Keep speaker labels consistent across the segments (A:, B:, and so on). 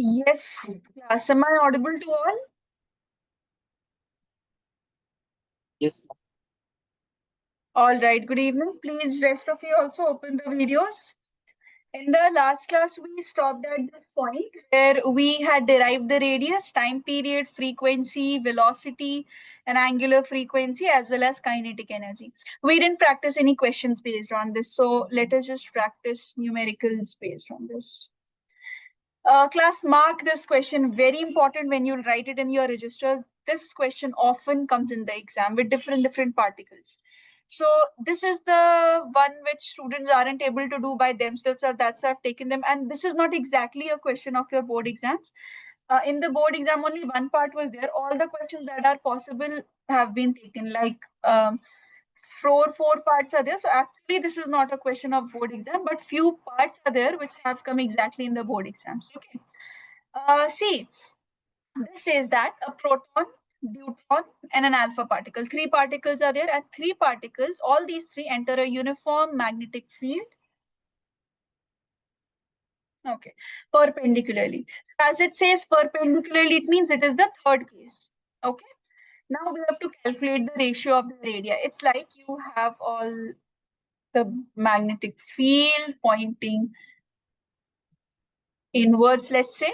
A: Yes, yes. Am I audible to all?
B: Yes.
A: All right, good evening. Please, rest of you also open the videos. In the last class, we stopped at this point where we had derived the radius, time period, frequency, velocity, and angular frequency, as well as kinetic energy. We didn't practice any questions based on this, so let us just practice numericals based on this. Class, mark this question. Very important when you write it in your registers. This question often comes in the exam with different particles. So this is the one which students aren't able to do by themselves, so that's why I've taken them. And this is not exactly a question of your board exams. In the board exam, only one part was there. All the questions that are possible have been taken, like four parts are there. So actually, this is not a question of board exam, but few parts are there which have come exactly in the board exams. Okay. See, this says that a proton, deuteron, and an alpha particle. Three particles are there, and three particles, all these three enter a uniform magnetic field. Okay, perpendicularly. As it says perpendicularly, it means it is the third case. Okay. Now we have to calculate the ratio of the radii. It's like you have all the magnetic field pointing inwards, let's say.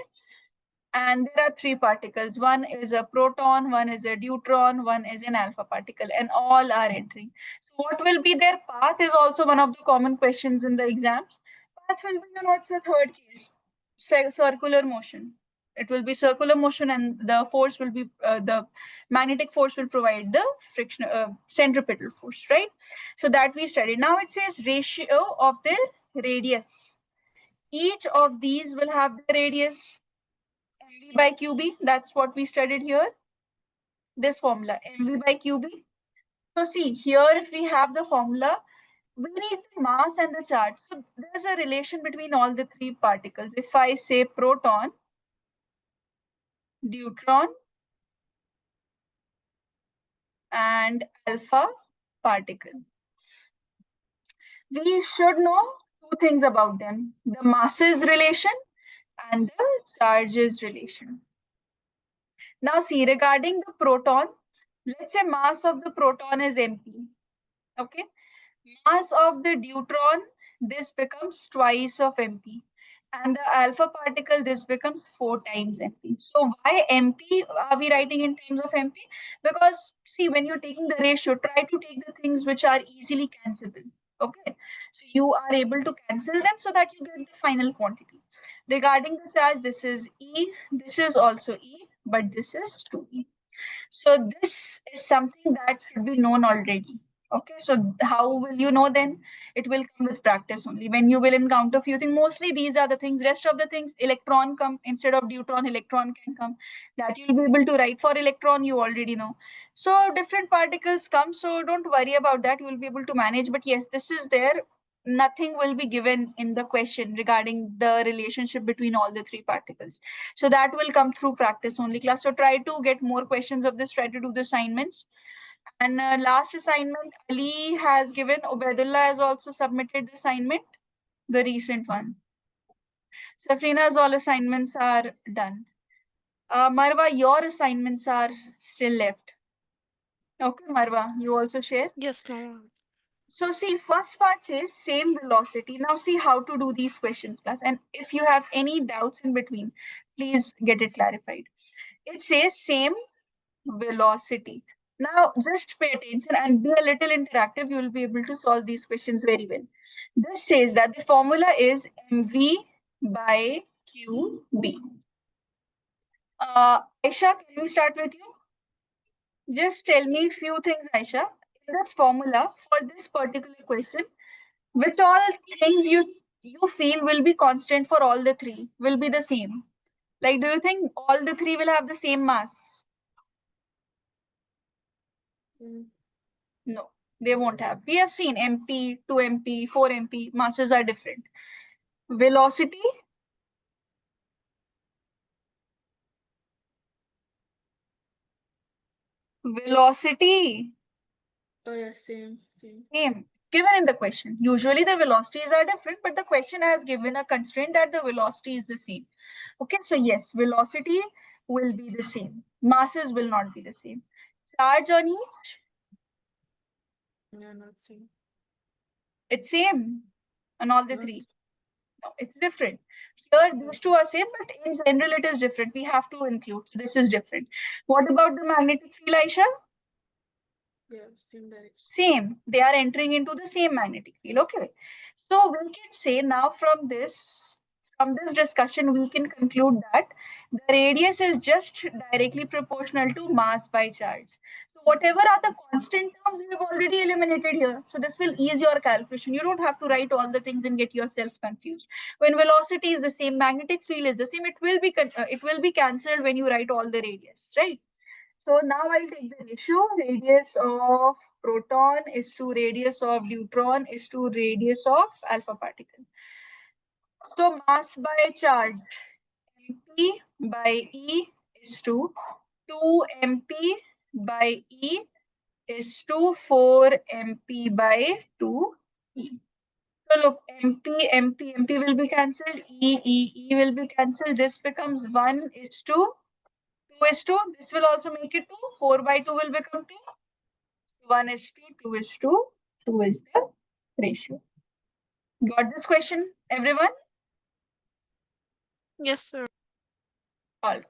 A: And there are three particles. One is a proton, one is a deuteron, one is an alpha particle, and all are entering. So what will be their path is also one of the common questions in the exams. Path will be, it's the third case, circular motion. It will be circular motion, and the force will be the magnetic force will provide the friction, centripetal force, right? So that we studied. Now it says ratio of their radius. Each of these will have the radius mv by qb. That's what we studied here. This formula, mv by qb. So see, here if we have the formula, we need the mass and the charge. So there's a relation between all the three particles. If I say proton, deuteron, and alpha particle, we should know two things about them: the masses relation and the charges relation. Now see, regarding the proton, let's say mass of the proton is mp. Okay. Mass of the deuteron, this becomes twice of mp. And the alpha particle, this becomes 4 times mp. So why mp are we writing in terms of mp? Because see, when you're taking the ratio, try to take the things which are easily cancelable. Okay. So you are able to cancel them so that you get the final quantity. Regarding the charge, this is E, this is also E, but this is 2E. So this is something that should be known already. Okay, so how will you know then? It will come with practice only. When you will encounter few things, mostly these are the things. Rest of the things, electron come instead of deuteron, electron can come. That you'll be able to write for electron, you already know. So different particles come, so don't worry about that. You will be able to manage. But yes, this is there. Nothing will be given in the question regarding the relationship between all the three particles. So that will come through practice only, class. So try to get more questions of this, try to do the assignments. And last assignment, Ali has given, Ubaidullah has also submitted the assignment, the recent one. Safrina's all assignments are done. Marwa, your assignments are still left. Okay, Marwa, you also share?
C: Yes, ma'am.
A: So see, first part says same velocity. Now see how to do these questions, class. And if you have any doubts in between, please get it clarified. It says same velocity. Now just pay attention and be a little interactive. You will be able to solve these questions very well. This says that the formula is mv by qb. Aisha, can we start with you? Just tell me a few things, Aisha. In this formula for this particular question, which all things you feel will be constant for all the three, will be the same? Like, do you think all the three will have the same mass? No, they won't have. We have seen MP, 2MP, 4MP, masses are different. Velocity, velocity,
D: Oh yeah, same.
A: same. given in the question. Usually the velocities are different, but the question has given a constraint that the velocity is the same. Okay, so yes, velocity will be the same. Masses will not be the same. Charge on each,
C: No, not same.
A: it's same on all the
C: Not
A: three. No, it's different. Here, these two are same, but in general, it is different. We have to include. This is different. What about the magnetic field, Aisha?
C: yeah, same direction.
A: Same. They are entering into the same magnetic field. Okay. So we can say now from this discussion, we can conclude that the radius is just directly proportional to mass by charge. So whatever are the constant terms, we have already eliminated here. So this will ease your calculation. You don't have to write all the things and get yourself confused. When velocity is the same, magnetic field is the same, it will be cancelled when you write all the radius, right? So now I'll take the ratio. Radius of proton is to radius of neutron is to radius of alpha particle. So mass by charge, mp by E is to 2 mp by E is to 4 mp by 2E. So look, MP will be cancelled, E will be cancelled. This becomes 1 is to 2 is to. This will also make it 2. 4 by 2 will become 2. 1 is to 2 is to 2 is the ratio. Got this question, everyone?
C: Yes, sir.
A: All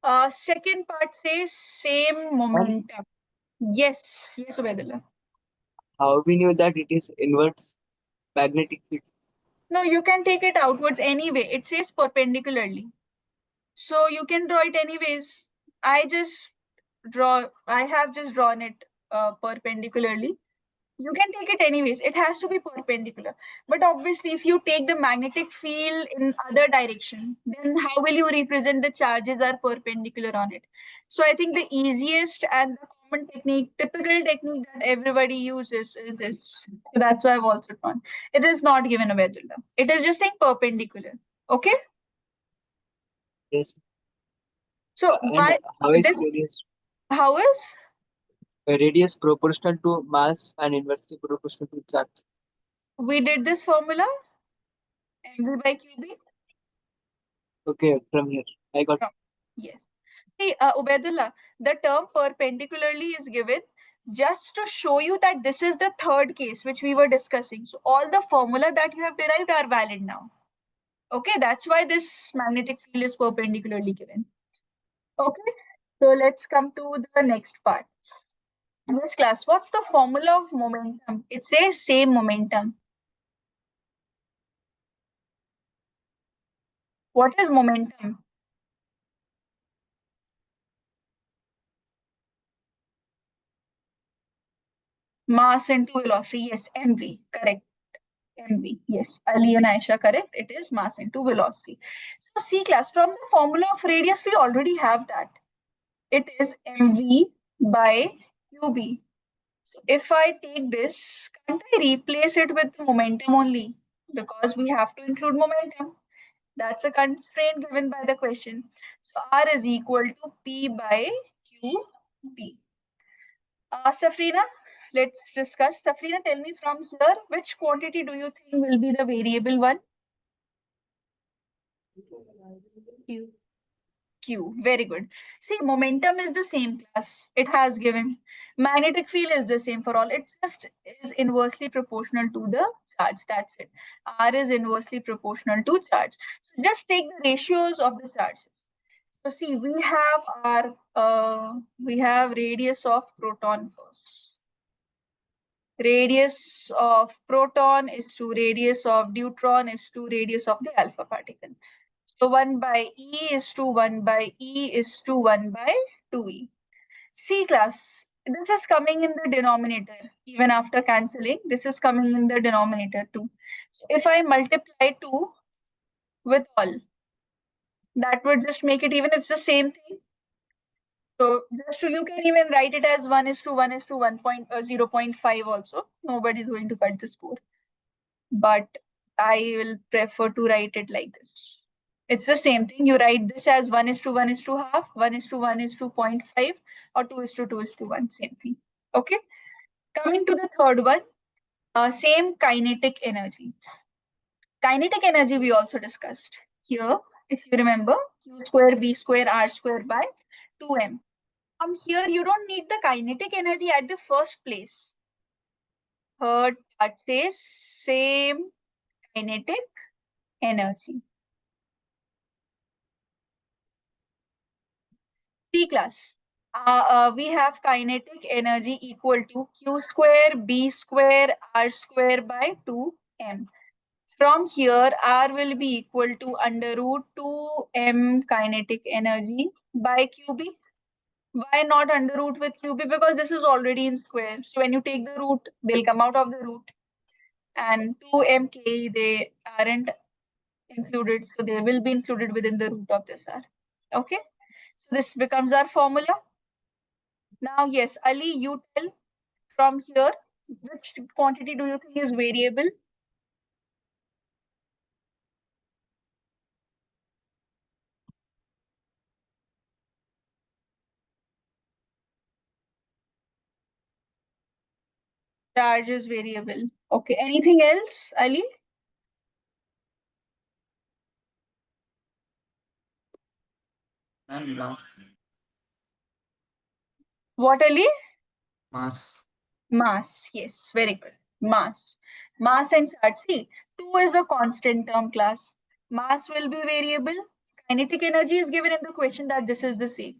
A: right. Second part says same momentum. Yes, Ubedullah.
B: How we knew that it is inverse magnetic field?
A: No, you can take it outwards anyway. It says perpendicularly. So you can draw it anyways. I have just drawn it perpendicularly. You can take it anyways. It has to be perpendicular. But obviously, if you take the magnetic field in other direction, then how will you represent the charges are perpendicular on it? So I think the easiest and the common technique, typical technique that everybody uses is this. So that's why I've also drawn. It is not given a vedula. It is just saying perpendicular. Okay?
B: Yes.
A: So
B: And
A: why
B: how is
A: this? How is?
B: radius proportional to mass and inversely proportional to charge?
A: We did this formula, mv by qb.
B: Okay, from here I got.
A: Yes. See, Ubedullah, the term perpendicularly is given just to show you that this is the third case which we were discussing. So all the formula that you have derived are valid now. Okay, that's why this magnetic field is perpendicularly given. Okay, so let's come to the next part. This class, what's the formula of momentum? It says same momentum. What is momentum? Mass into velocity. Yes, mv. Correct. mv. Yes, Ali and Aisha, correct. It is mass into velocity. So C class, from the formula of radius, we already have that. It is mv by qb. So if I take this, can't I replace it with momentum only? Because we have to include momentum. That's a constraint given by the question. So R is equal to P by QB. Safrina, let's discuss. Safrina, tell me from here, which quantity do you think will be the variable one?
C: Q.
A: Q. Very good. See, momentum is the same class. It has given. Magnetic field is the same for all. It just is inversely proportional to the charge. That's it. R is inversely proportional to charge. So just take the ratios of the charges. So see, we have radius of proton first. Radius of proton is to radius of neutron is to radius of the alpha particle. So 1 by E is to 1 by E is to 1 by 2E. C class, this is coming in the denominator. Even after cancelling, this is coming in the denominator too. So if I multiply 2 with all, that would just make it even, it's the same thing. So just to, you can even write it as 1 is to 1 is to 0.5 also. Nobody's going to cut the score. But I will prefer to write it like this. It's the same thing. You write this as 1 is to 1 is to half, 1 is to 1 is to 0.5, or 2 is to 2 is to 1. Same thing. Okay. Coming to the third one, Same kinetic energy. Kinetic energy we also discussed. Here, if you remember, q square b square r square by 2m. From here, you don't need the kinetic energy at the first place. Third part says same kinetic energy. C class. We have kinetic energy equal to q square b square r square by 2m. From here, R will be equal to under root 2m kinetic energy by QB. Why not under root with QB? Because this is already in square. So when you take the root, they'll come out of the root. And 2mk, they aren't included. So they will be included within the root of this R. Okay. So this becomes our formula. Now, yes, Ali, you tell from here, which quantity do you think is variable? Charge is variable. Okay. Anything else, Ali?
B: And mass.
A: What, Ali?
B: Mass.
A: Mass. Yes, very good. Mass. Mass and charge. See, 2 is a constant term class. Mass will be variable. Kinetic energy is given in the question that this is the same.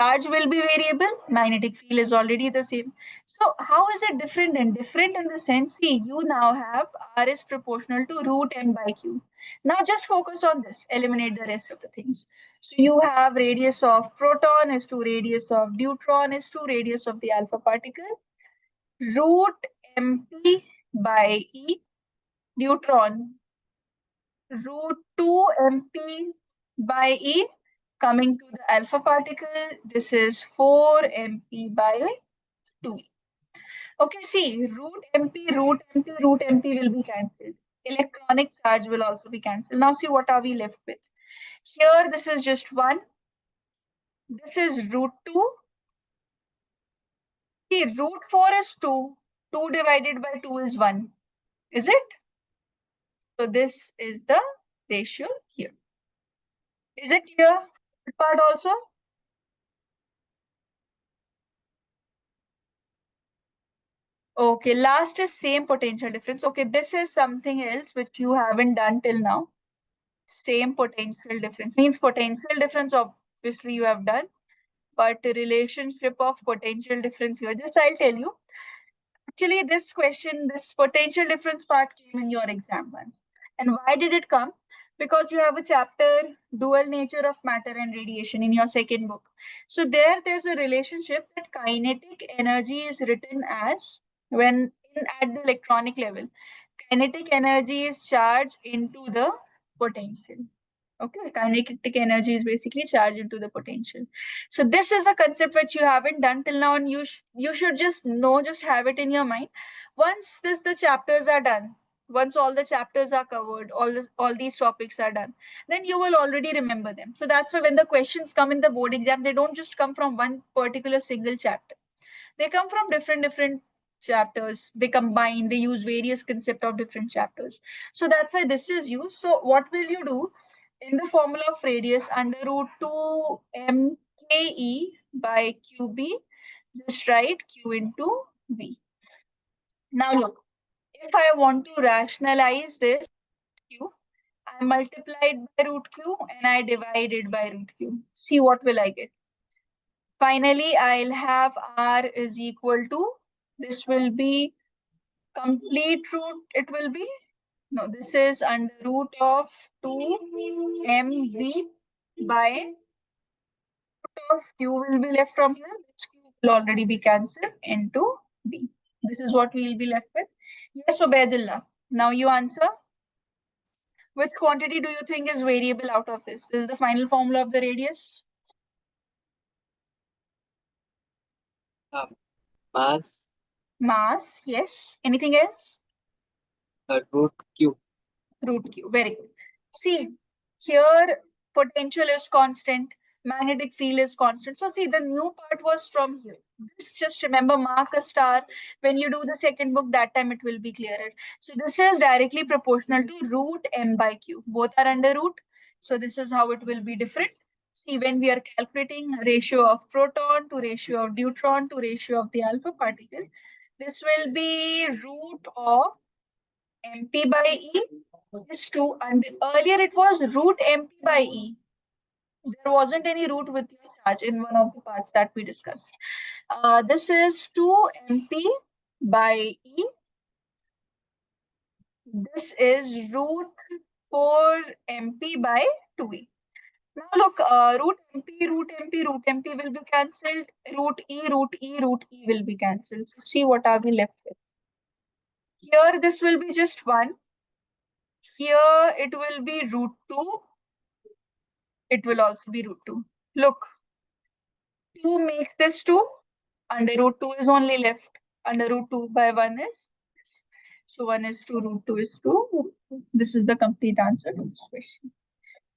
A: Charge will be variable. Magnetic field is already the same. So how is it different? And different in the sense, see, you now have R is proportional to root m by q. Now just focus on this. Eliminate the rest of the things. So you have radius of proton is to radius of deuteron is to radius of the alpha particle. Root mp by e deuteron. Root 2 mp by e coming to the alpha particle. This is 4 mp by 2. Okay, see, root mp, root mp, root mp will be cancelled. Electronic charge will also be cancelled. Now see what are we left with. Here this is just 1. This is root 2. See, root 4 is 2. 2 divided by 2 is 1. Is it? So this is the ratio here. Is it clear? That part also? Okay, last is same potential difference. Okay, this is something else which you haven't done till now. Same potential difference means potential difference obviously you have done, but the relationship of potential difference here, this I'll tell you. Actually, this question, this potential difference part came in your exam one. And why did it come? Because you have a chapter, dual nature of matter and radiation in your second book. So there's a relationship that kinetic energy is written as when at the electronic level. Kinetic energy is charged into the potential. Okay, kinetic energy is basically charged into the potential. So this is a concept which you haven't done till now, and you should just know, just have it in your mind. Once the chapters are done, once all the chapters are covered, all these topics are done, then you will already remember them. So that's why when the questions come in the board exam, they don't just come from one particular single chapter. They come from different chapters. They combine, they use various concept of different chapters. So that's why this is used. So what will you do? In the formula of radius under root 2 mke by qb, just write q into v. Now look, if I want to rationalize this q, I multiplied by root q and I divided by root q. See what will I get? Finally, I'll have r is equal to, this will be complete root, it will be, no, this is under root of 2 mv by of q will be left from here. This q will already be cancelled into b. This is what we will be left with. Yes, Ubaidullah. Now you answer. Which quantity do you think is variable out of this? This is the final formula of the radius.
B: Mass.
A: Mass, yes. Anything else?
B: Root q.
A: Root q. Very good. See, here potential is constant. magnetic field is constant. So see, the new part was from here. This, just remember, mark a star. When you do the second book, that time it will be clearer. So this is directly proportional to root m by q. Both are under root. So this is how it will be different. See, when we are calculating ratio of proton to ratio of deuteron to ratio of the alpha particle, this will be root of mp by e is 2. And earlier it was root mp by e. There wasn't any root with your charge in one of the parts that we discussed. This is 2 mp by e. This is root 4 mp by 2e. Now look, root mp will be cancelled. Root e will be cancelled. So see what are we left with. Here this will be just 1. Here it will be root 2. It will also be root 2. Look, 2 makes this 2. Under root 2 is only left. Under root 2 by 1 is this. So 1 is 2, root 2 is 2. This is the complete answer to this question.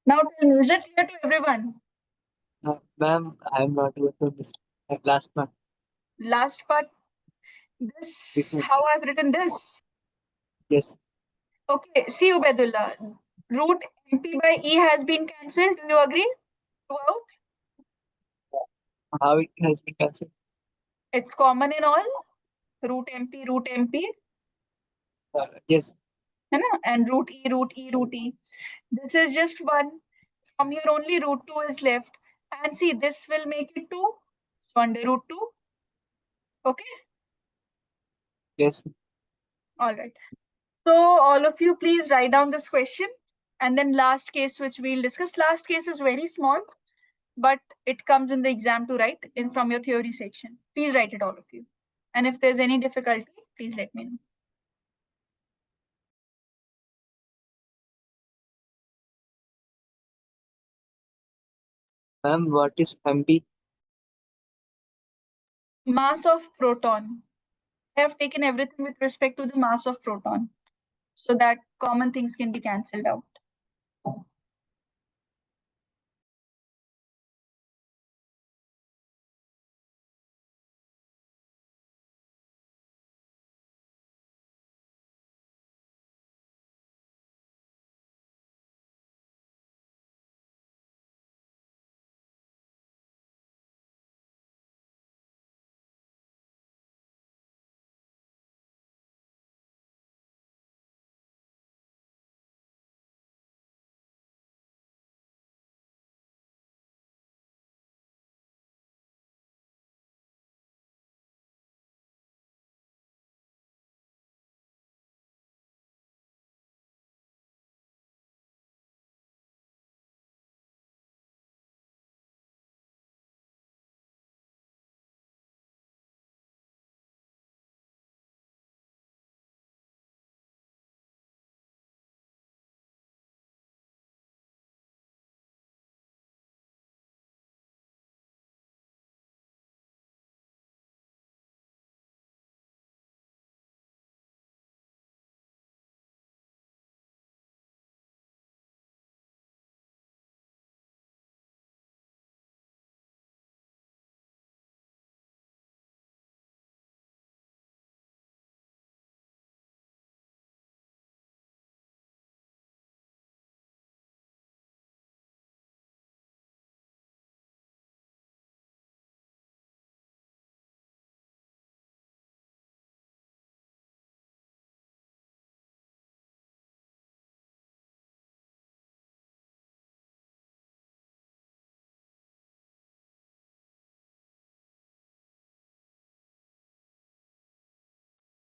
A: Now tell me, is it clear to everyone?
B: Ma'am, I am not able to this last one.
A: Last part,
B: This
A: this,
B: is
A: how I've written this.
B: yes.
A: Okay, see Ubedullah, root mp by e has been cancelled. Do you agree? Throughout?
B: How it has been cancelled?
A: It's common in all. Root mp.
B: Yes.
A: है ना? And root e. This is just 1. From here only root 2 is left. And see, this will make it 2. So under root 2. Okay?
B: Yes.
A: All right. So all of you, please write down this question. And then last case, which we'll discuss. Last case is very small, but it comes in the exam to write in from your theory section. Please write it, all of you. And if there's any difficulty, please let me know.
B: Ma'am, what is MP?
A: Mass of proton. I have taken everything with respect to the mass of proton, so that common things can be cancelled out.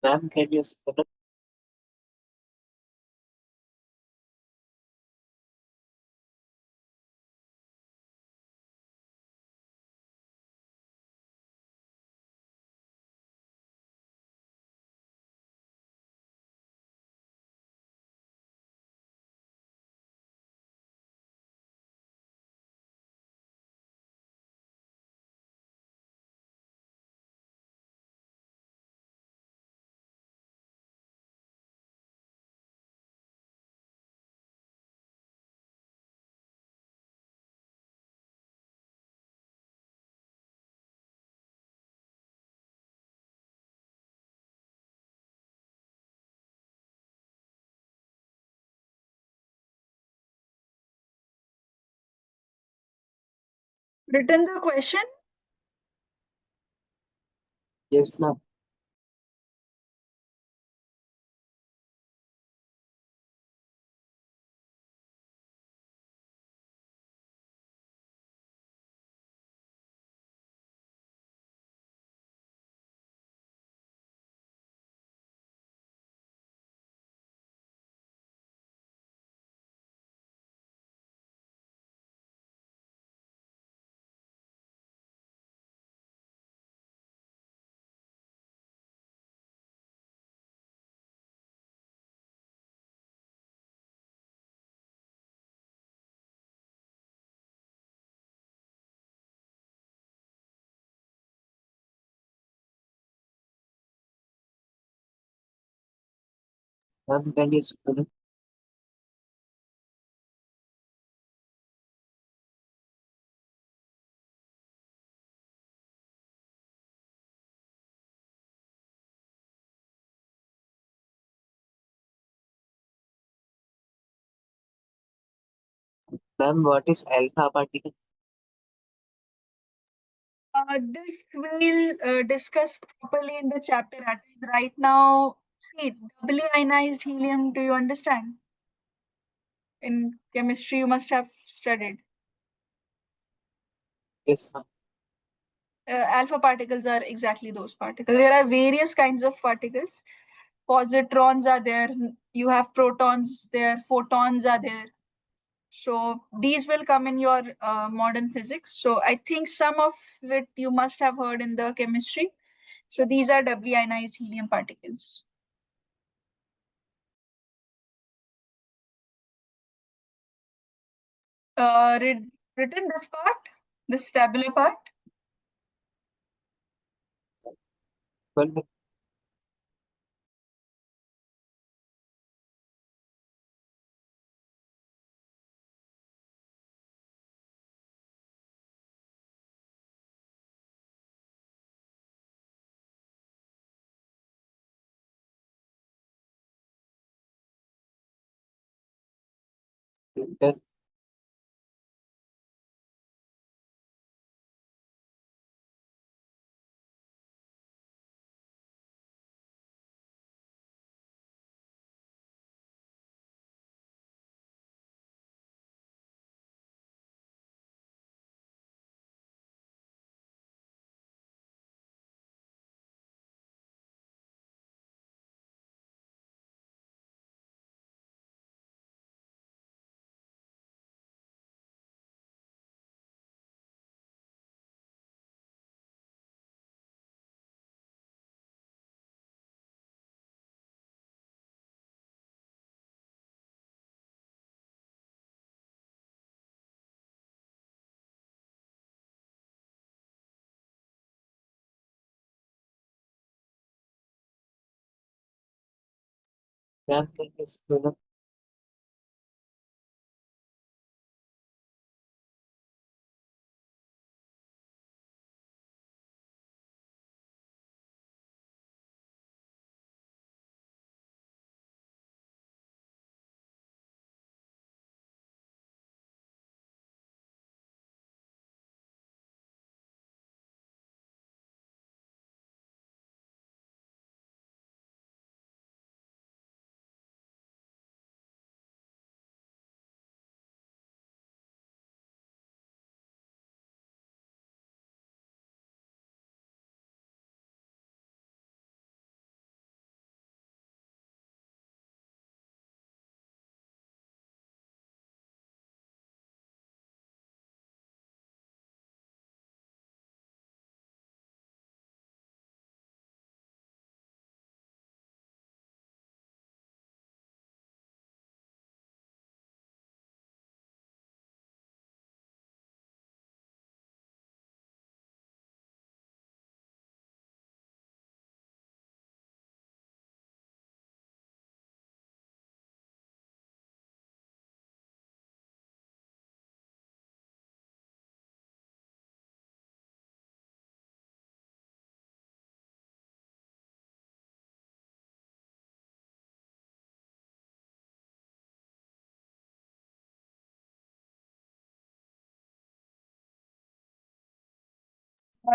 B: Ma'am, can you spell it?
A: written the question?
B: Yes, ma'am. Ma'am, can you explain? Ma'am, what is alpha particle?
A: This we'll discuss properly in the chapter atoms. Right now, see, doubly ionized helium, do you understand? In chemistry, you must have studied.
B: Yes, ma'am.
A: Alpha particles are exactly those particles. There are various kinds of particles. Positrons are there, you have protons there, photons are there. So these will come in your modern physics. So I think some of it you must have heard in the chemistry. So these are doubly ionized helium particles. Written this part, this tabular part.
B: Well, then ma'am, can you explain?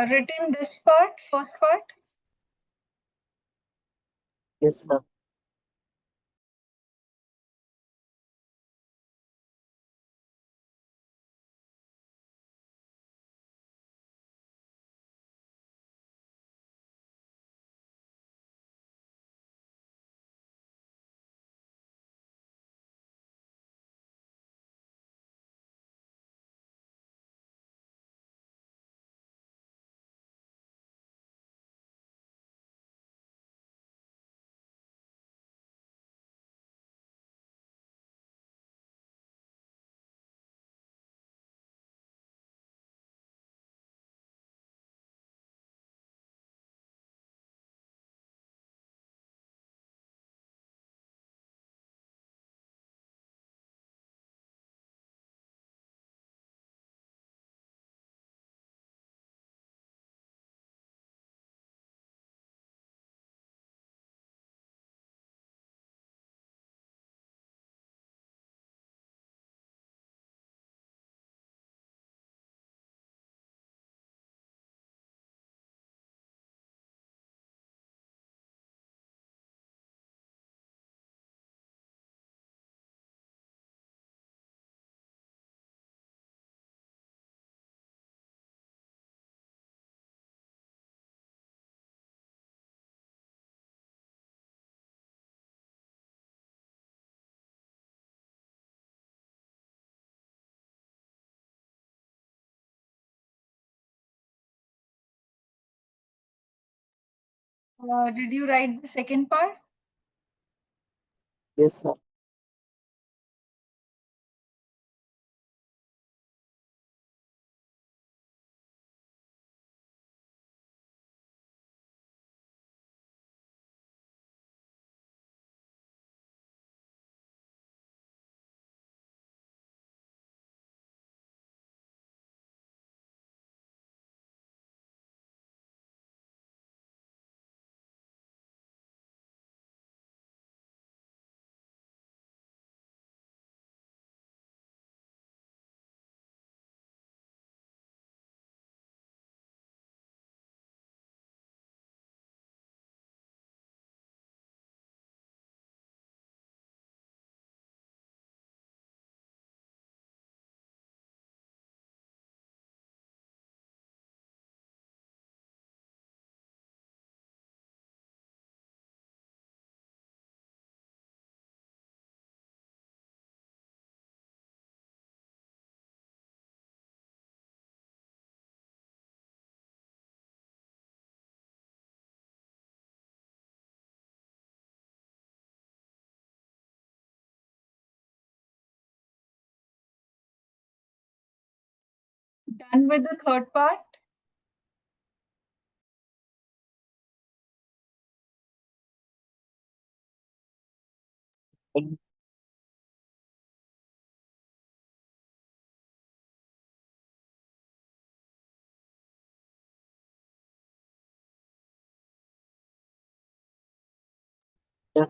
A: Written this part, first part.
B: Yes, ma'am.
A: Did you write the second part?
B: Yes, ma'am.
A: Done with the third part?
B: And yeah,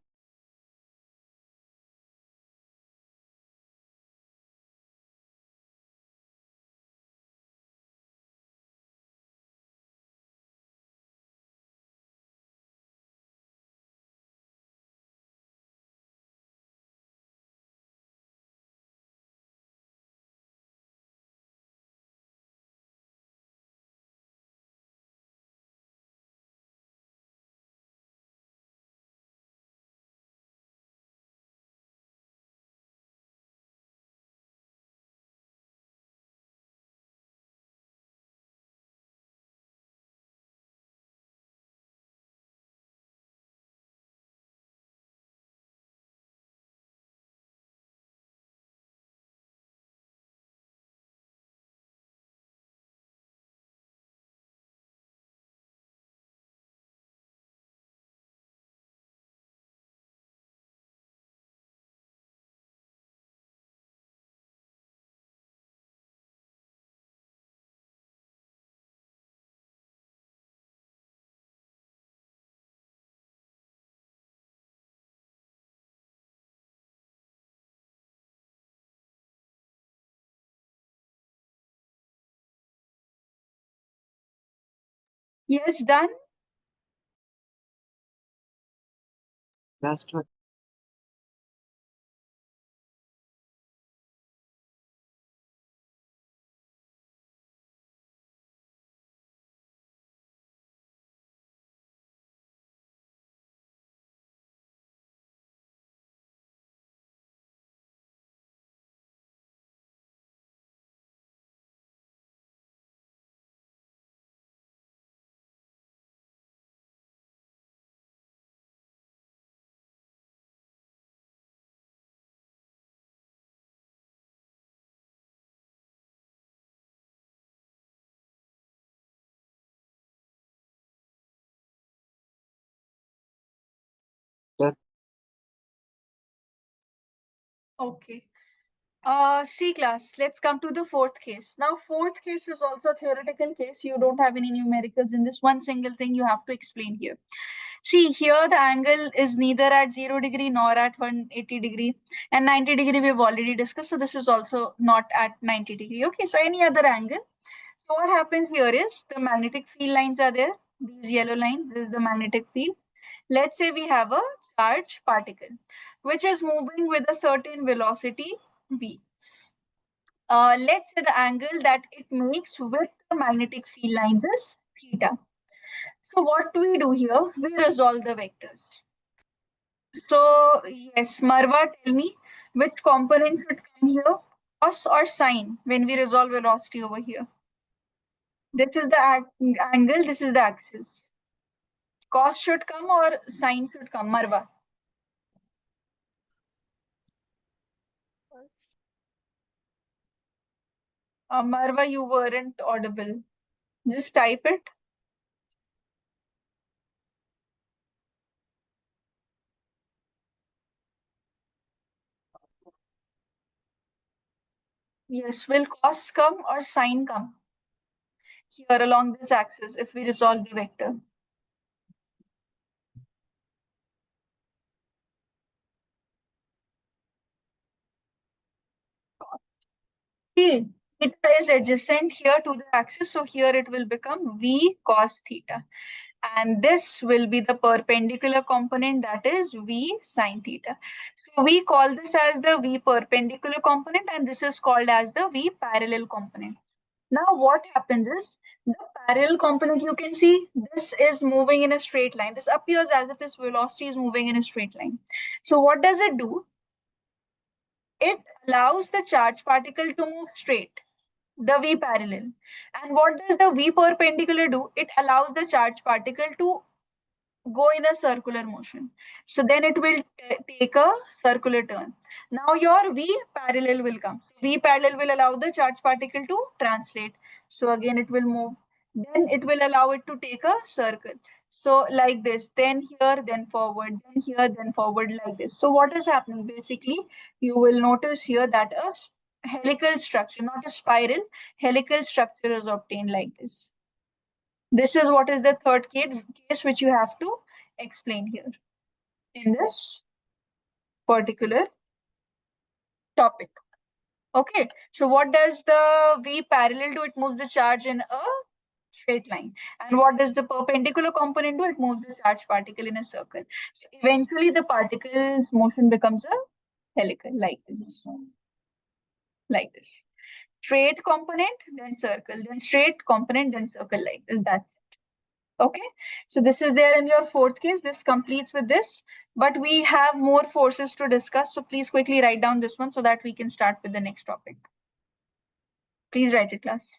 A: Yes, done.
B: Last one. Done.
A: Okay. C class, let's come to the fourth case. Now, fourth case is also a theoretical case. You don't have any numericals in this one single thing you have to explain here. See, here the angle is neither at 0 degree nor at 180 degree, and 90 degree we've already discussed. So this is also not at 90 degree. Okay, so any other angle. So what happens here is the magnetic field lines are there. These yellow lines, this is the magnetic field. Let's say we have a charged particle which is moving with a certain velocity v. Let's say the angle that it makes with the magnetic field line is theta. So what do we do here? We resolve the vectors. So yes, Marwa, tell me which component should come here, cos or sine, when we resolve velocity over here. This is the angle, this is the axis. Cos should come or sine should come, Marwa. Marwa, you weren't audible. Just type it. Yes, will cos come or sine come here along this axis if we resolve the vector? See, theta is adjacent here to the axis, so here it will become v cos theta. And this will be the perpendicular component, that is v sine theta. So we call this as the v perpendicular component, and this is called as the v parallel component. Now what happens is the parallel component, you can see this is moving in a straight line. This appears as if this velocity is moving in a straight line. So what does it do? It allows the charged particle to move straight, the v parallel. And what does the v perpendicular do? It allows the charged particle to go in a circular motion. So then it will take a circular turn. Now your V parallel will come. V parallel will allow the charged particle to translate. So again it will move. Then it will allow it to take a circle. So like this, then here, then forward, then here, then forward, like this. So what is happening? Basically, you will notice here that a helical structure, not a spiral, helical structure is obtained like this. This is what is the third case which you have to explain here in this particular topic. Okay, so what does the V parallel do? It moves the charge in a straight line. And what does the perpendicular component do? It moves the charged particle in a circle. So eventually the particle's motion becomes a helical, like this. Like this. Straight component, then circle, then straight component, then circle, like this. That's okay. So this is there in your fourth case. This completes with this, but we have more forces to discuss. So please quickly write down this one so that we can start with the next topic. Please write it, class.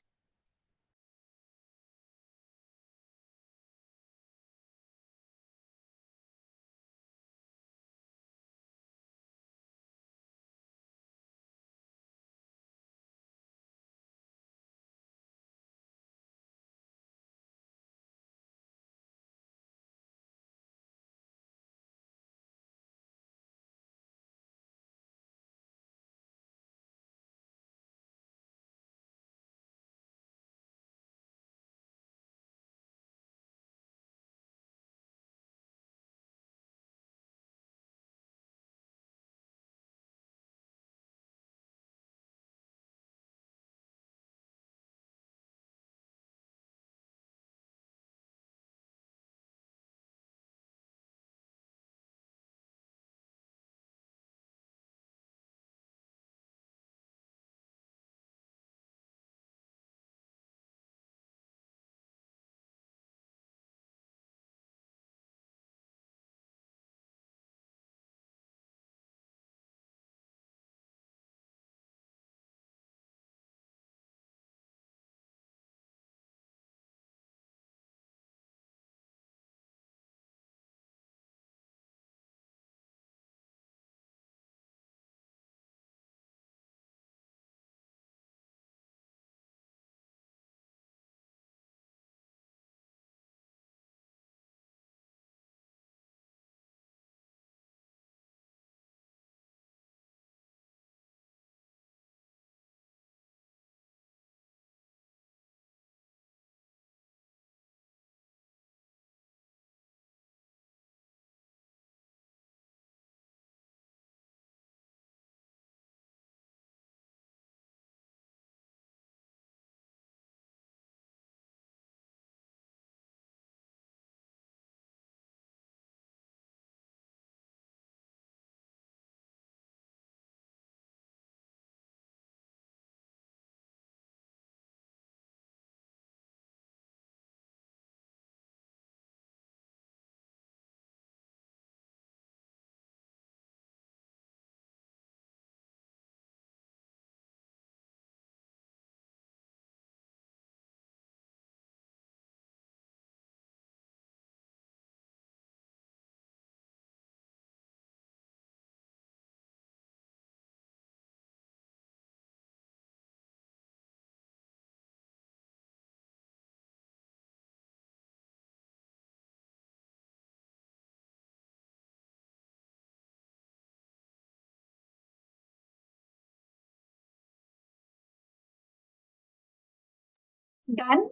A: Done?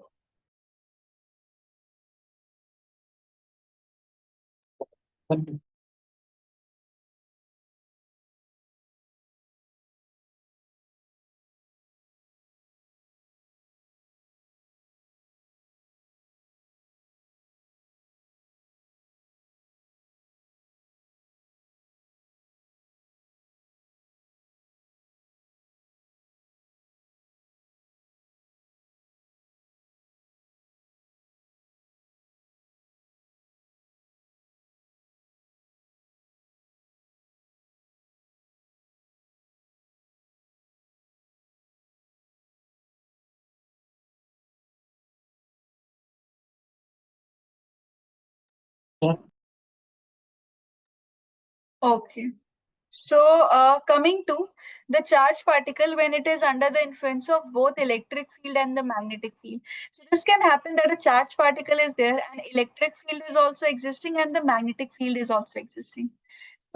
B: Yeah.
A: Okay. So, coming to the charged particle when it is under the influence of both electric field and the magnetic field. So, this can happen that a charged particle is there and electric field is also existing and the magnetic field is also existing.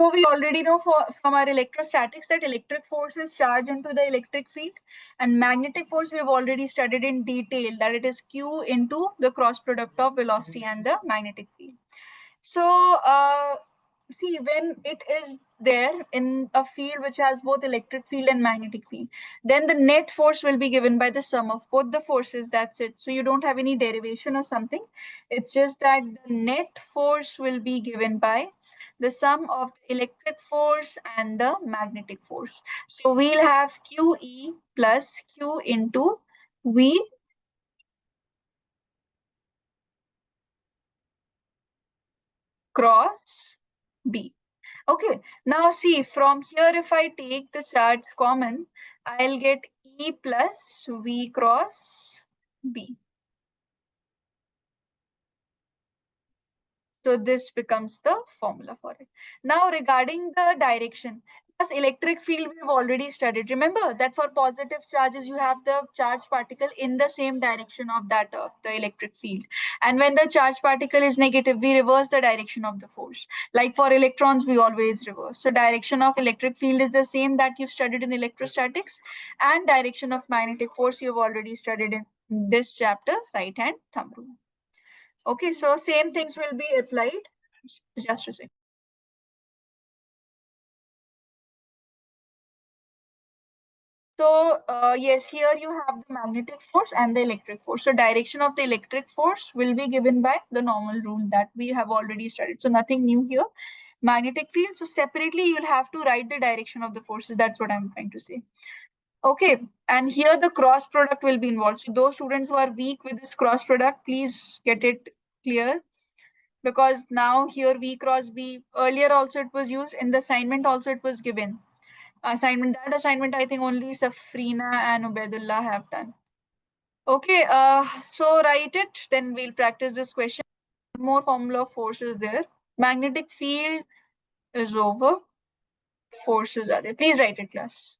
A: So, we already know from our electrostatics that electric force is charged into the electric field, and magnetic force we have already studied in detail, that it is Q into the cross product of velocity and the magnetic field. So, see, when it is there in a field which has both electric field and magnetic field, then the net force will be given by the sum of both the forces. That's it. So you don't have any derivation or something. It's just that the net force will be given by the sum of the electric force and the magnetic force. So we'll have QE plus Q into V cross B. Okay, now see, from here if I take the charge common, I'll get E plus V cross B. So this becomes the formula for it. Now regarding the direction, as electric field we've already studied. Remember that for positive charges you have the charged particle in the same direction of that of the electric field. And when the charged particle is negative, we reverse the direction of the force. Like for electrons, we always reverse. So direction of electric field is the same that you've studied in electrostatics, and direction of magnetic force you've already studied in this chapter, right hand thumb rule. Okay, so same things will be applied. Just a second. So yes, here you have the magnetic force and the electric force. So direction of the electric force will be given by the normal rule that we have already studied. So nothing new here. Magnetic field. So separately, you'll have to write the direction of the forces. That's what I'm trying to say. Okay, and here the cross product will be involved. So those students who are weak with this cross product, please get it clear. Because now here V cross B, earlier also it was used, in the assignment also it was given. That assignment I think only Safrina and Ubaidullah have done. Okay, so write it, then we'll practice this question. More formula of forces there. Magnetic field is over. Forces are there. Please write it, class.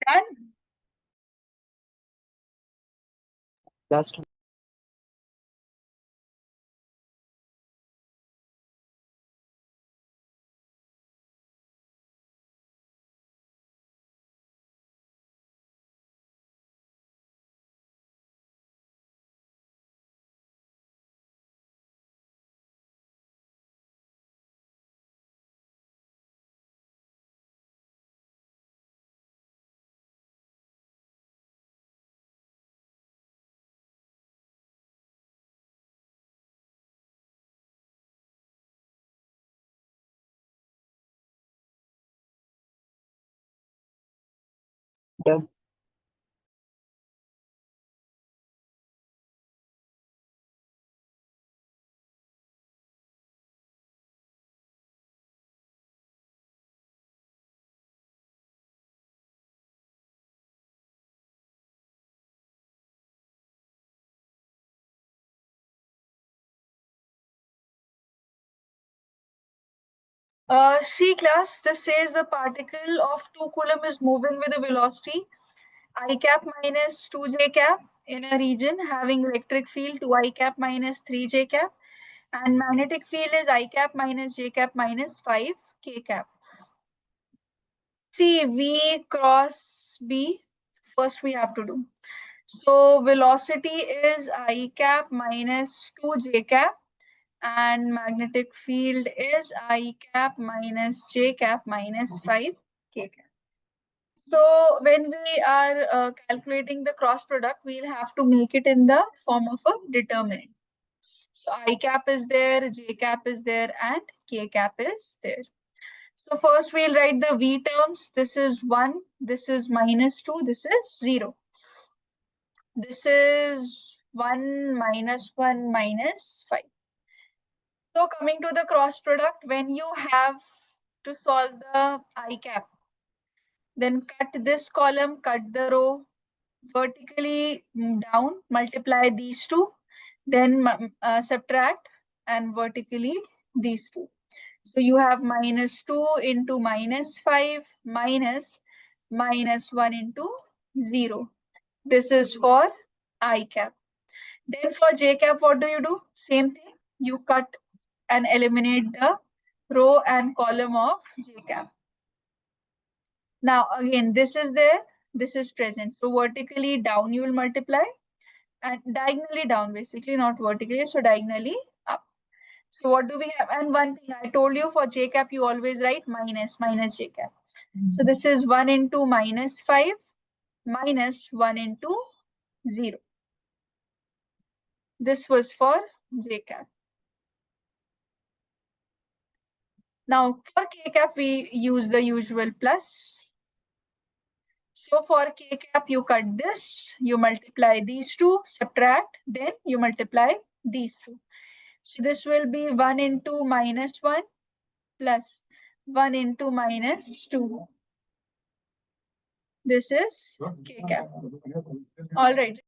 A: Done.
B: Last one. Done.
A: C class, this says the particle of 2 coulomb is moving with a velocity I cap minus 2 j cap in a region having electric field 2 I cap minus 3 j cap, and magnetic field is I cap minus j cap minus 5 k cap. See, V cross B, first we have to do. So velocity is I cap minus 2 j cap, and magnetic field is I cap minus j cap minus 5 k cap. So when we are calculating the cross product, we'll have to make it in the form of a determinant. So I cap is there, j cap is there, and k cap is there. So first we'll write the V terms. This is 1, this is minus 2, this is 0. This is 1 minus 1 minus 5. So coming to the cross product, when you have to solve the I cap, then cut this column, cut the row, vertically down, multiply these two, then subtract and vertically these two. So you have minus 2 into minus 5 minus minus 1 into 0. This is for I cap. Then for j cap, what do you do? Same thing. You cut and eliminate the row and column of j cap. Now again, this is there, this is present. So vertically down you will multiply and diagonally down, basically, not vertically, so diagonally up. So what do we have? And one thing I told you, for j cap you always write minus j cap. So this is 1 into minus 5 minus 1 into 0. This was for j cap. Now for k cap we use the usual plus. So for k cap you cut this, you multiply these two, subtract, then you multiply these two. So this will be 1 into minus 1 plus 1 into minus 2. This is k cap. All right.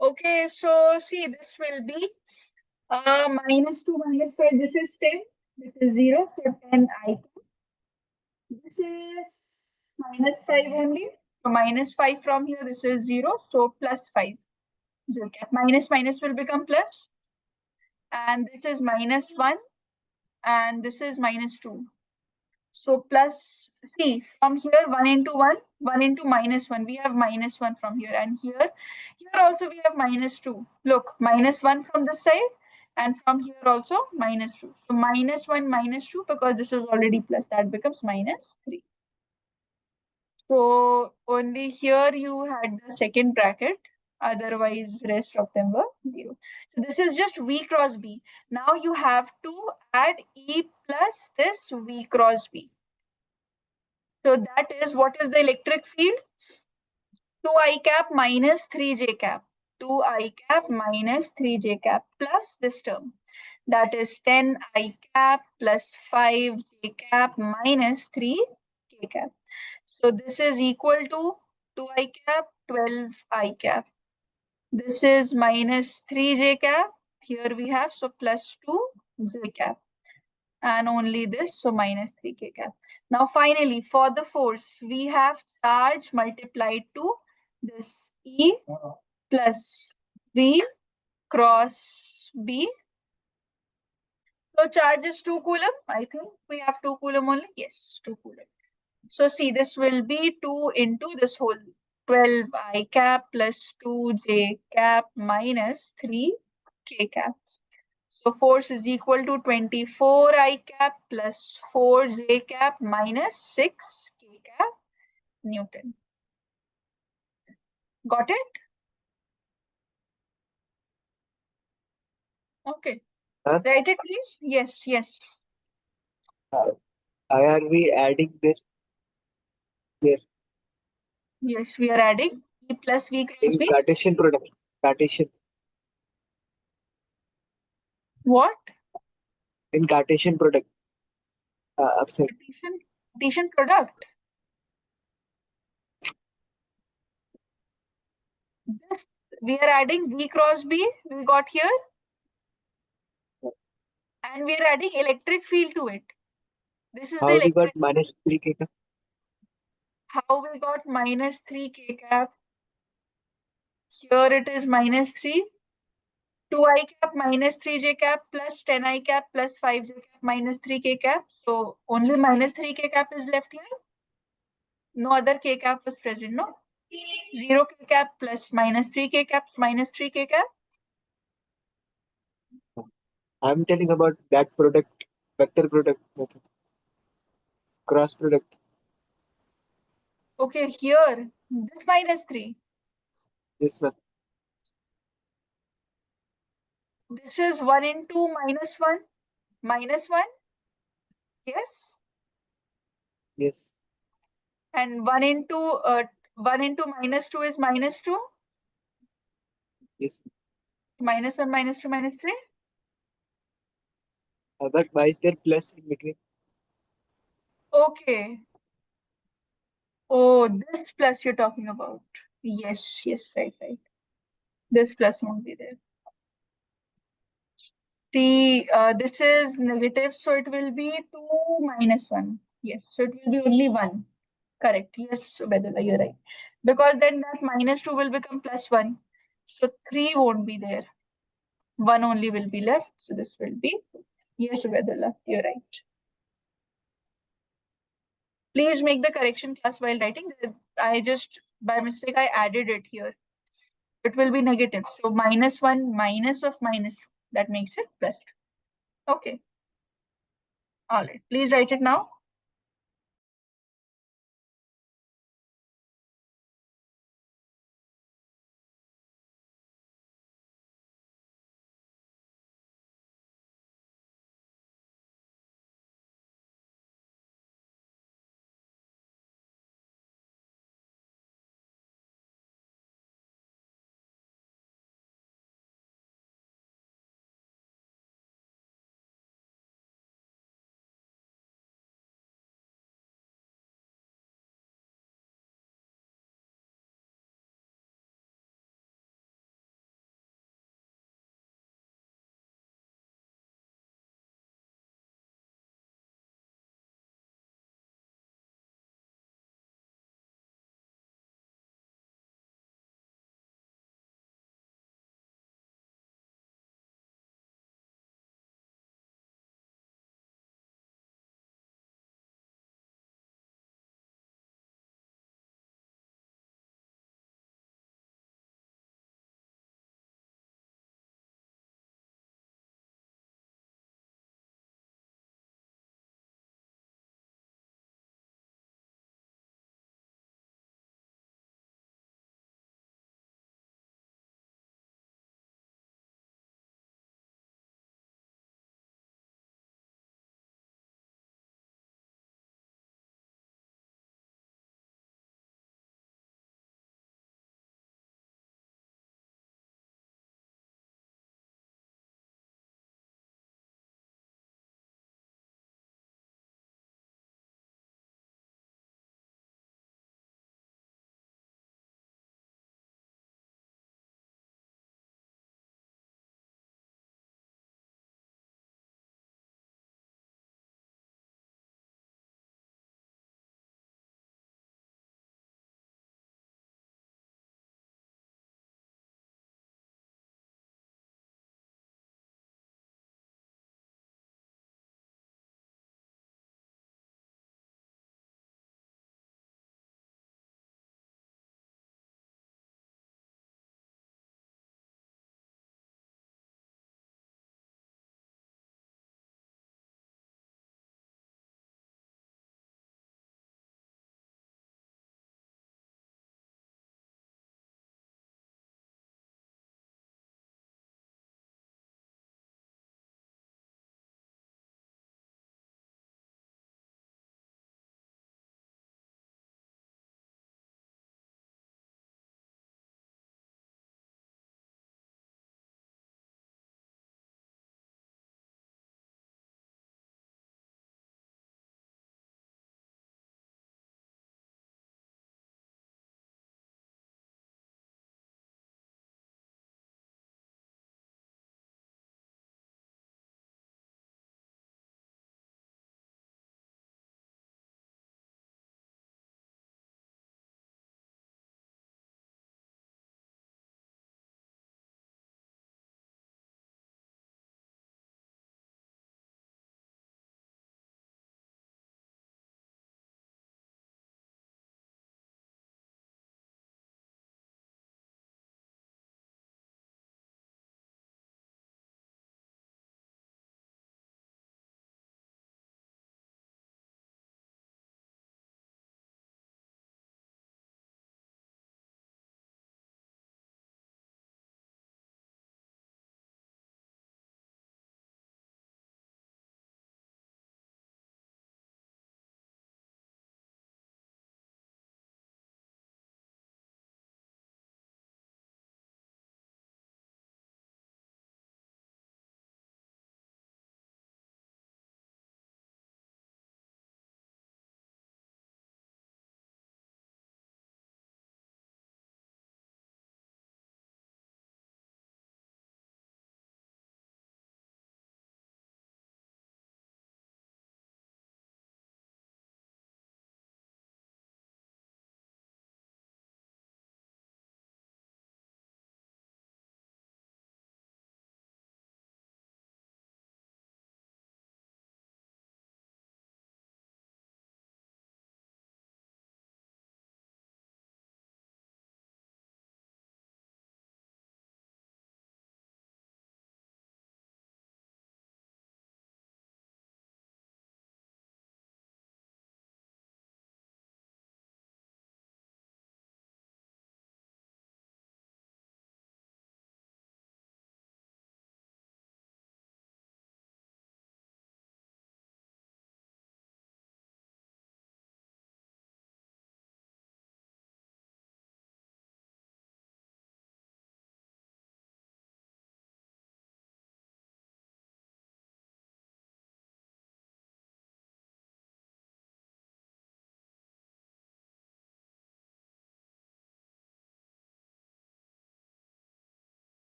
A: Okay, so see, this will be minus 2 minus 5. This is 10. This is 0. So 10 I cap. This is minus 5 only. So minus 5 from here. This is 0. So plus 5. J cap. Minus minus will become plus. And this is minus 1. And this is minus 2. So plus, see, from here 1 into 1, 1 into minus 1. We have minus 1 from here. And here also we have minus 2. Look, minus 1 from this side. And from here also minus 2. So minus 1, minus 2, because this is already plus, that becomes minus 3. So only here you had the second bracket. Otherwise, rest of them were 0. So this is just V cross B. Now you have to add E plus this V cross B. So that is, what is the electric field? 2I cap minus 3J cap. 2I cap minus 3J cap plus this term. That is 10I cap plus 5J cap minus 3K cap. So this is equal to 2I cap, 12I cap. This is minus 3J cap. Here we have, so plus 2J cap. And only this, so minus 3K cap. Now finally, for the force, we have charge multiplied to this E plus V cross B. So charge is 2 coulomb. I think we have 2 coulomb only. Yes, 2 coulomb. So see, this will be 2 into this whole 12I cap plus 2J cap minus 3K cap. So force is equal to 24I cap plus 4J cap minus 6K cap Newton. Got it? Okay.
B: Huh?
A: Write it, please. Yes, yes.
B: Why are we adding this here
A: Yes, we are adding E plus V cross
B: in
A: B.
B: Cartesian product? Cartesian
A: What?
B: in Cartesian product. Upside.
A: Cartesian product. This we are adding V cross B. We got here. And we are adding electric field to it. This is the
B: How we got
A: electric.
B: minus 3K cap?
A: How we got minus 3K cap? Here it is minus 3. 2I cap minus 3J cap plus 10I cap plus 5J cap minus 3K cap. So only minus 3K cap is left here. No other K cap was present, no? 0K cap plus minus 3K cap minus 3K cap.
B: I'm telling about that product, vector product method, cross product.
A: Okay, here this minus 3.
B: This one.
A: This is 1 into minus 1. Minus 1. Yes.
B: Yes.
A: And 1 into minus 2 is minus 2.
B: Yes.
A: Minus 1, minus 2, minus 3.
B: But why is there plus in between?
A: Okay. Oh, this plus you're talking about. Yes, yes, right, right. This plus won't be there. See, this is negative, so it will be 2 minus 1. Yes, so it will be only 1. Correct. Yes, Vedula, you're right. Because then that minus 2 will become plus 1. So 3 won't be there. 1 only will be left. So this will be, yes, Vedula, you're right. Please make the correction class while writing. I just, by mistake, I added it here. It will be negative. So minus 1 minus of minus 2. That makes it plus 2. Okay. All right. Please write it now.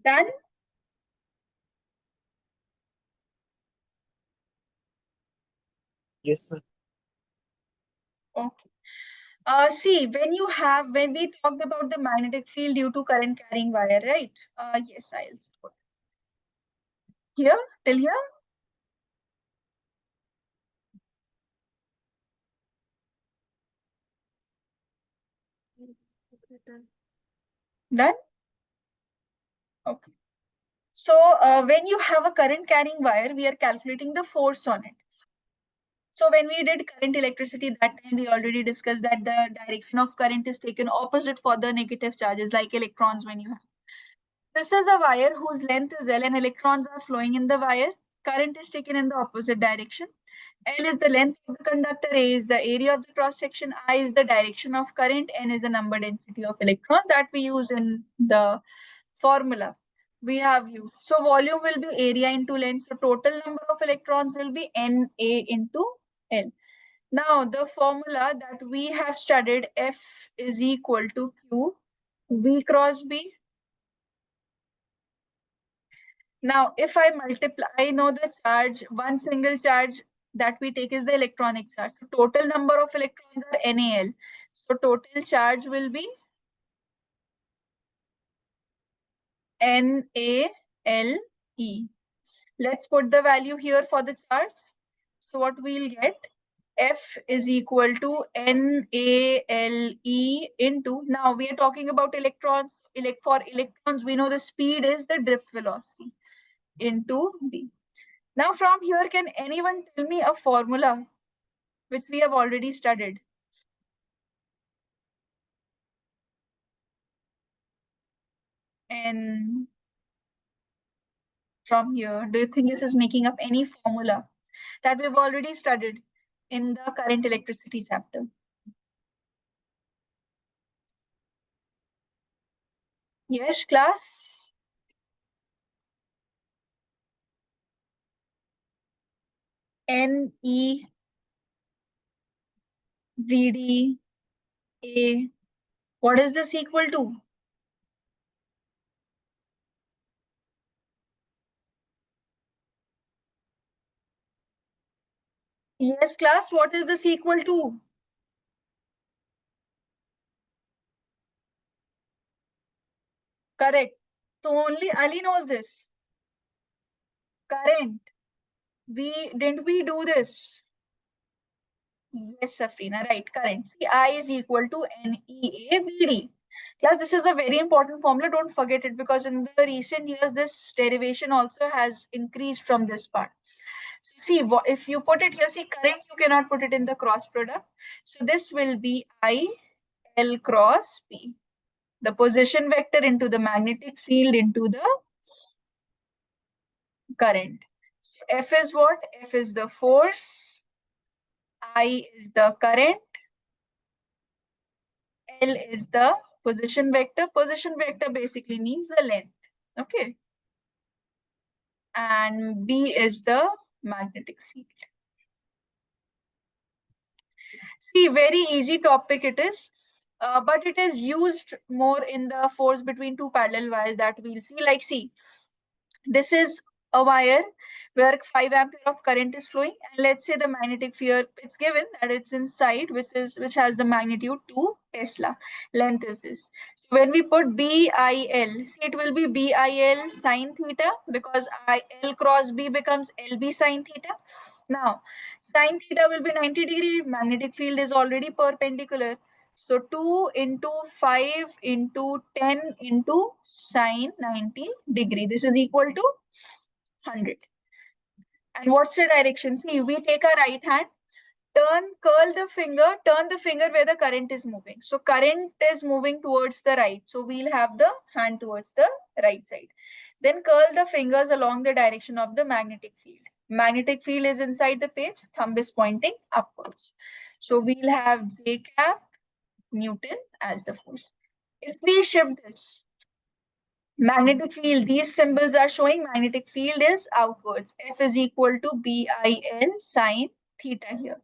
A: Done?
B: Yes, ma'am.
A: Okay. See, when we talked about the magnetic field due to current carrying wire, right? Yes, I'll put here, till here.
C: Okay, done.
A: Done? Okay. So when you have a current carrying wire, we are calculating the force on it. So when we did current electricity, that time we already discussed that the direction of current is taken opposite for the negative charges, like electrons when you have. This is a wire whose length is L and electrons are flowing in the wire. Current is taken in the opposite direction. L is the length of the conductor, A is the area of the cross section, I is the direction of current, N is the number density of electrons that we use in the formula we have used. So volume will be area into length. So total number of electrons will be Na into L. Now the formula that we have studied, F is equal to Q V cross B. Now, if I multiply, I know the charge, one single charge that we take is the electronic charge. So total number of electrons are NaL. So total charge will be NaLe. Let's put the value here for the charge. So what we'll get, F is equal to NaLe into, now we are talking about electrons. For electrons, we know the speed is the drift velocity into V. Now from here, can anyone tell me a formula which we have already studied? And from here, do you think this is making up any formula that we've already studied in the current electricity chapter? Yes, class? NE VD A. What is this equal to? Yes, class, what is this equal to? Correct. So only Ali knows this. Current. Didn't we do this? Yes, Safrina, right, current. I is equal to NEAVD. Class, this is a very important formula. Don't forget it because in the recent years, this derivation also has increased from this part. So see, if you put it here, see, current, you cannot put it in the cross product. So this will be I L cross P. The position vector into the magnetic field into the current. So F is what? F is the force. I is the current. L is the position vector. Position vector basically means the length. Okay. And B is the magnetic field. See, very easy topic it is. But it is used more in the force between two parallel wires that we'll see. Like, see, this is a wire where 5 ampere of current is flowing, and let's say the magnetic field is given that it's inside, which has the magnitude 2 Tesla. Length is this. So when we put BIL, see, it will be BIL sine theta because L cross B becomes LB sine theta. Now, sine theta will be 90 degree. Magnetic field is already perpendicular. So 2 into 5 into 10 into sine 90 degree. This is equal to 100. And what's the direction? See, we take our right hand, curl turn the finger where the current is moving. So current is moving towards the right. So we'll have the hand towards the right side. Then curl the fingers along the direction of the magnetic field. Magnetic field is inside the page, thumb is pointing upwards. So we'll have J cap Newton as the force. If we shift this, magnetic field, these symbols are showing magnetic field is outwards. F is equal to BIL sine theta here.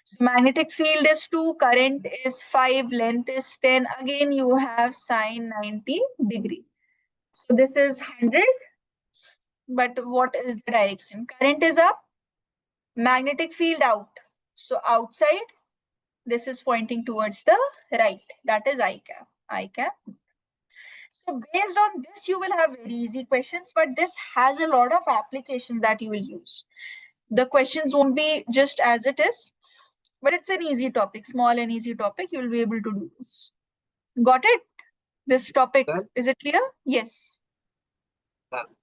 A: So magnetic field is 2, current is 5, length is 10. Again, you have sine 90 degree. So this is 100, but what is the direction? Current is up, magnetic field out. So outside, this is pointing towards the right. That is I cap. I cap. So based on this, you will have very easy questions, but this has a lot of applications that you will use. The questions won't be just as it is, but it's an easy topic, small and easy topic. You'll be able to do this. Got it? This topic,
B: Ma'am,
A: is it clear? Yes.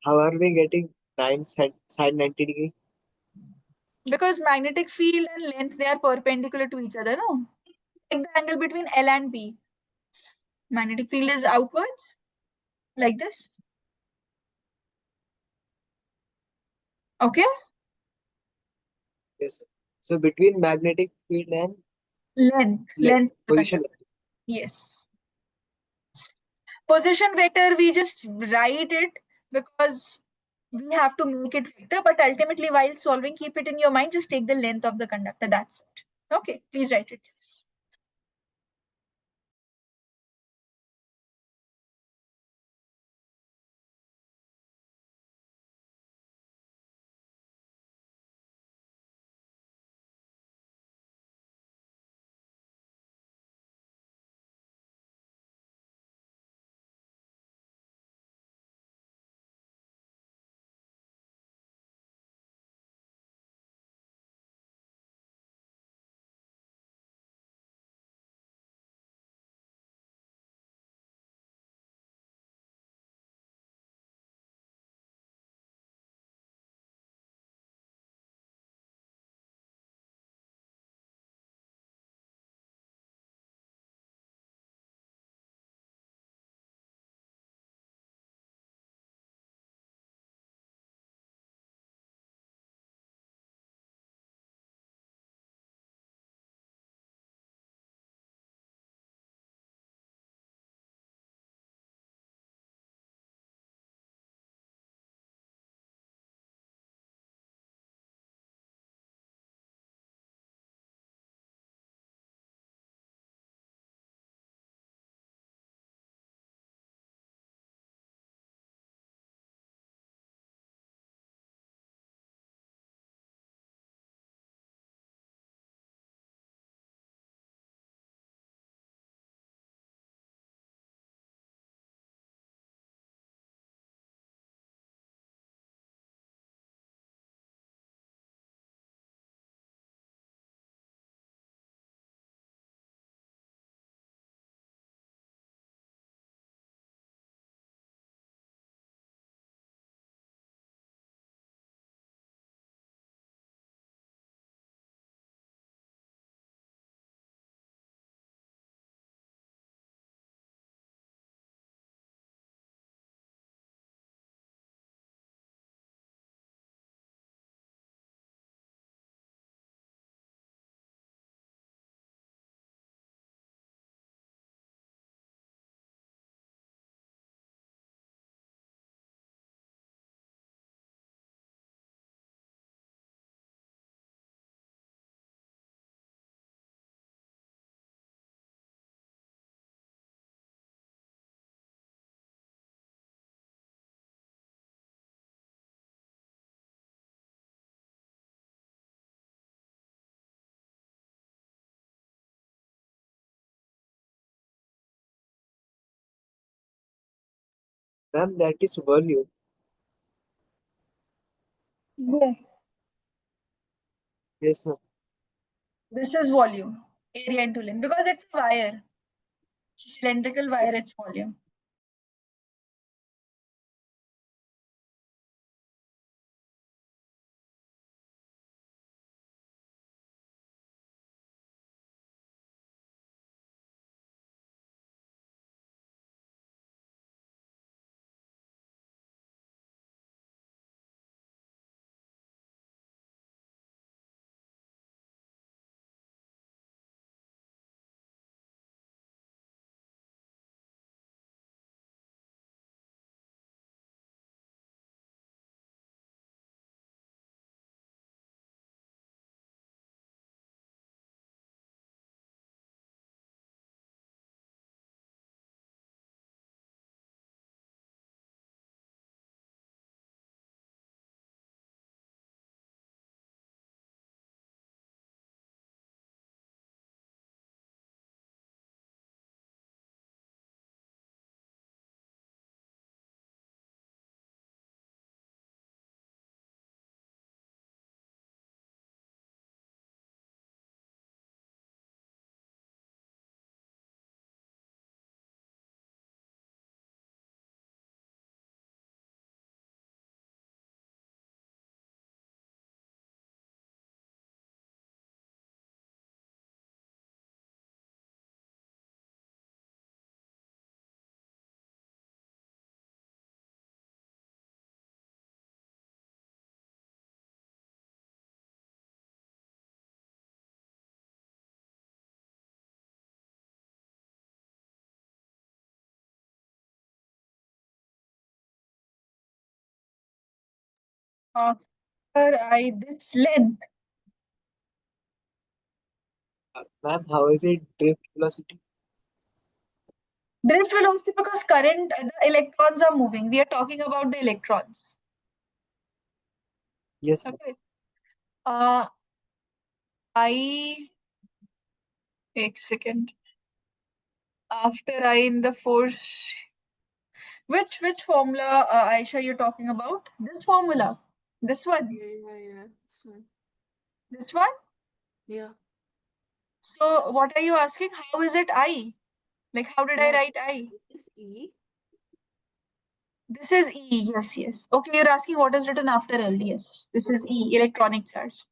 B: how are we getting 9 sine 90 degree?
A: Because magnetic field and length, they are perpendicular to each other, no? Take the angle between L and B. Magnetic field is outward, like this. Okay?
B: Yes, sir. So between magnetic field and
A: Length.
B: position.
A: Yes. Position vector, we just write it because we have to make it vector, but ultimately while solving, keep it in your mind, just take the length of the conductor. That's it. Okay, please write it.
B: Ma'am, that is volume.
A: Yes.
B: Yes, ma'am.
A: This is volume, area into length, because it's a wire. Cylindrical wire,
B: Yes.
A: it's volume. After I this length.
B: Ma'am, how is it drift velocity?
A: Drift velocity because current the electrons are moving. We are talking about the electrons.
B: Yes, ma'am.
A: Okay. Uh, I एक second. After I in the force. Which formula, Aisha, you're talking about? This formula. This one.
C: Yeah. This one.
A: This one.
C: Yeah.
A: So what are you asking? How is it I? Like how did I
C: No,
A: write I?
C: this E.
A: This is E. Yes, yes. Okay, you're asking what is written after L. Yes. This is E, electronic charge.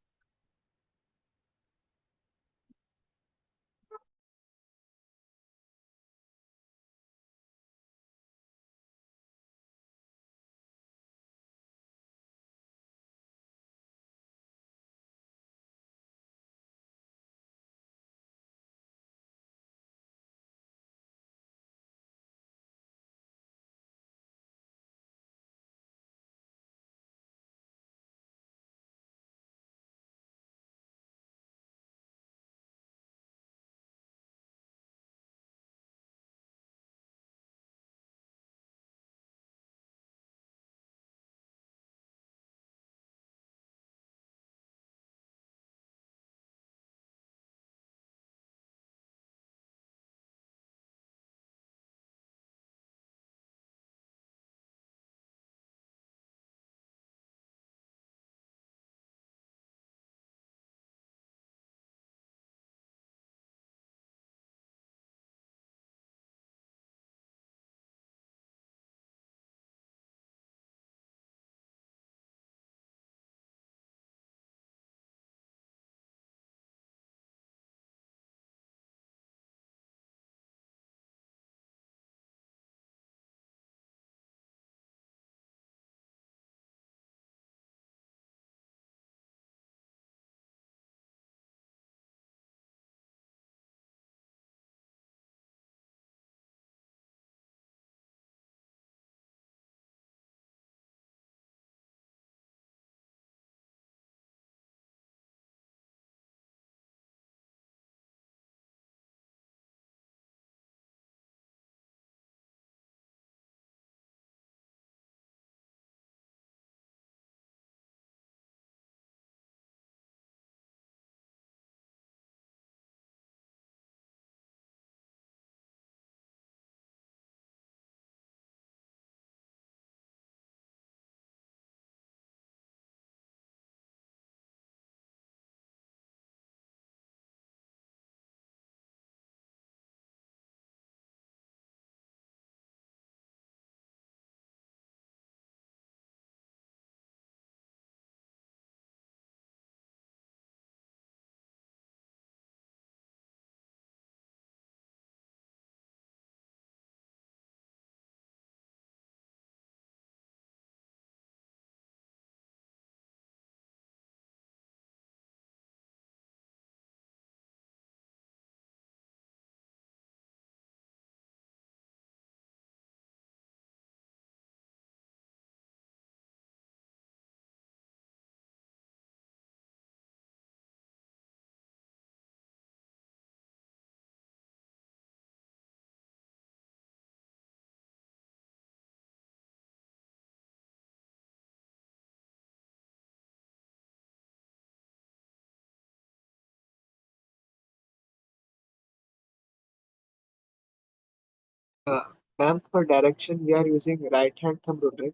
B: Uh, Ma'am, for direction, we are using right hand thumb rule, right?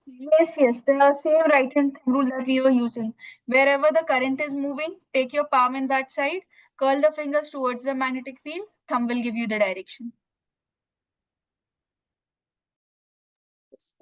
A: Yes, yes, the same right hand rule that we were using. Wherever the current is moving, take your palm in that side, curl the fingers towards the magnetic field, thumb will give you the direction.
B: Yes.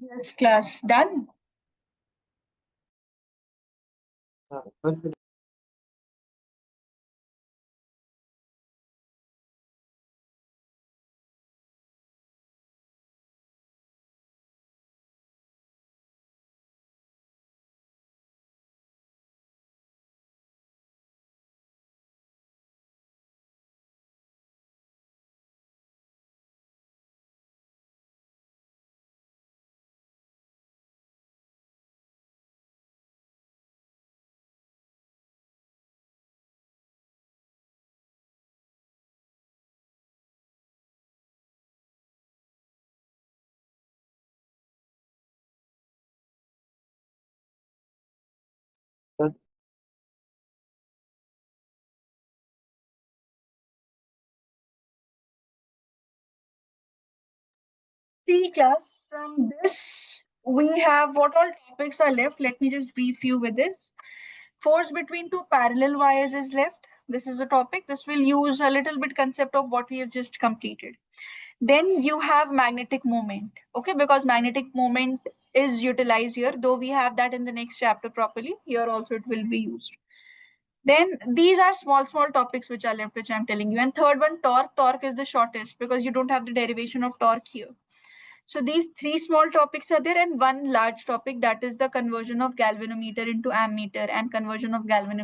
A: Yes, class. Done.
B: 1 minute. Done.
A: See, class, from this, we have what all topics are left. Let me just brief you with this. Force between two parallel wires is left. This is a topic. This will use a little bit concept of what we have just completed. Then you have magnetic moment. Okay, because magnetic moment is utilized here, though we have that in the next chapter properly. Here also it will be used. Then these are small topics which are left, which I'm telling you. And third one, torque. Torque is the shortest because you don't have the derivation of torque here. So these three small topics are there, and one large topic, that is the conversion of galvanometer into ammeter and conversion of galvanometer